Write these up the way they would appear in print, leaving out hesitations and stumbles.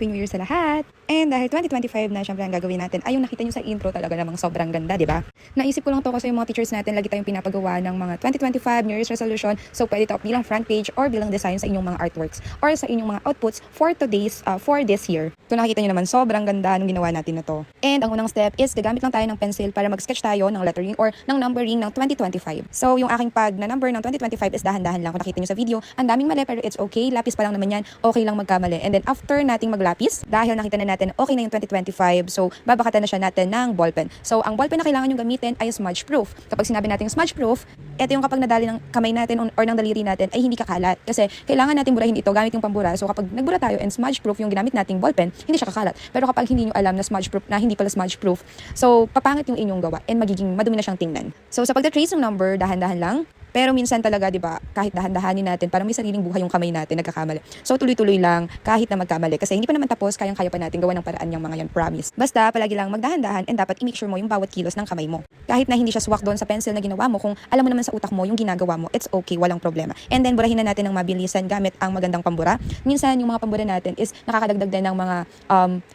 Happy New Year sa lahat! And dahil 2025 na, syempre ang gagawin natin ay yung nakita nyo sa intro talaga namang sobrang ganda, di ba? Naisip ko lang to kasi yung mga teachers natin lagi tayong pinapagawa ng mga 2025 New Year's resolution. So pwede ito bilang front page or bilang design sa inyong mga artworks or sa inyong mga outputs for this year. Ito nakikita nyo naman sobrang ganda nung ginawa natin na to. And ang unang step is gagamit lang tayo ng pencil para mag-sketch tayo ng lettering or ng numbering ng 2025. So yung aking pag na number ng 2025 is dahan-dahan lang. Kung nakita nyo sa video, ang daming mali pero it's okay. Lapis pa lang naman yan. Okay lang magkamali. And then after nating maglapis, dahil nakita na natin okay na yung 2025, so babakatan na siya natin ng ballpen. So ang ballpen na kailangan yung gamitin ay smudge proof. Kapag sinabi natin smudge proof, ito yung kapag nadali ng kamay natin or ng daliri natin ay hindi kakalat. Kasi kailangan natin burahin ito gamit yung pambura. So kapag nagbura tayo and smudge proof yung ginamit nating ballpen, hindi siya kakalat. Pero kapag hindi nyo alam na smudge proof, na hindi pala smudge proof, so papangit yung inyong gawa and magiging madumi na siyang tingnan. So sa pagta-trace ng number, dahan-dahan lang. Pero minsan talaga, 'di ba, kahit dahan-dahanin natin, parang may sariling buhay yung kamay natin, nagkakamali. So tuloy-tuloy lang kahit na magkamali kasi hindi pa naman tapos, kayang-kaya pa natin gawa ng paraan yung mga yan, promise. Basta palagi lang magdahan-dahan and dapat i-make sure mo yung bawat kilos ng kamay mo. Kahit na hindi siya swak doon sa pencil na ginawa mo, kung alam mo naman sa utak mo yung ginagawa mo, it's okay, walang problema. And then burahin na natin ng mabilisan gamit ang magandang pambura. Minsan yung mga pambura natin is nakakadagdag din ng mga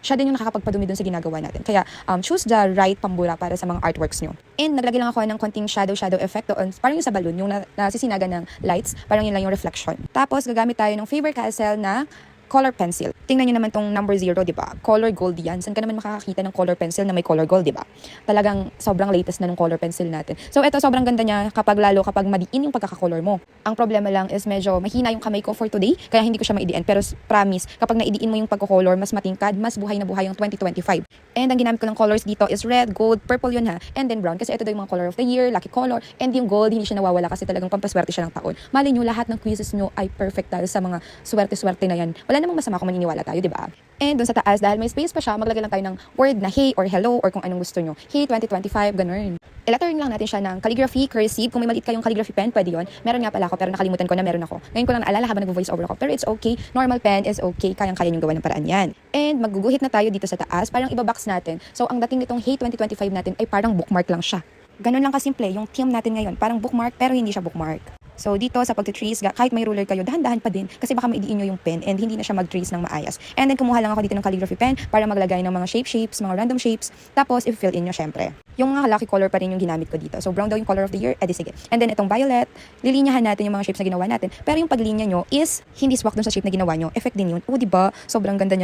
siya din yung nakakapagpadumi doon sa ginagawa natin. Kaya choose the right pambura para sa mga artworks nyo. And naglagay lang ako ng konting shadow effect doon, parang yung sa balloon, yung nasisinaga ng lights, parang yun lang yung reflection. Tapos gagamit tayo ng Faber-Castell na color pencil. Tingnan niyo naman tong number 0, di ba? Color gold yan. Saan ka naman makakakita ng color pencil na may color gold, di ba? Talagang sobrang latest na ng color pencil natin. So ito sobrang ganda niya kapag madiin yung pagkakakolor mo. Ang problema lang is medyo mahina yung kamay ko for today, kaya hindi ko siya maidiin. Pero promise, kapag naidiin mo yung pagkakolor, mas matingkad, mas buhay na buhay yung 2025. And ang ginamit ko ng colors dito is red, gold, purple yun ha, and then brown. Kasi ito daw yung mga color of the year, lucky color, and yung gold, hindi siya nawawala kasi talagang pampaswerte siya ng taon. Mali nyo, lahat ng quizzes nyo ay perfect dahil sa mga swerte-swerte na yan. Wala namang masama kung maniniwala tayo, di ba? And dun sa taas, dahil may space pa siya, maglagay lang tayo ng word na hey or hello or kung anong gusto nyo. Hey 2025, ganun. I-lettering lang natin siya ng calligraphy, cursive. Kung may maliit kayong calligraphy pen, pwede yun. Meron nga pala ako pero nakalimutan ko na meron ako. Ngayon ko lang naalala habang nag-voice over ako. Pero it's okay. Normal pen is okay. Kayang-kaya yung gawa ng paraan yan. And magguguhit na tayo dito sa taas. Parang ibabox natin. So ang dating nitong hey 2025 natin ay parang bookmark lang siya. Ganun lang kasimple. Yung theme natin ngayon, parang bookmark pero hindi siya bookmark. So dito sa pag-trace, kahit may ruler kayo, dahan-dahan pa din kasi baka maidiin nyo yung pen and hindi na siya mag-trace ng maayos. And then kumuha lang ako dito ng calligraphy pen para maglagay ng mga shapes, mga random shapes. Tapos i-fill in nyo syempre. Yung mga lucky color pa rin yung ginamit ko dito. So brown daw yung color of the year, edi sige. And then itong violet, lilinyahan natin yung mga shapes na ginawa natin. Pero yung paglinya nyo is hindi swak dun sa shape na ginawa nyo. Effect din yun. O diba? Sobrang ganda niya.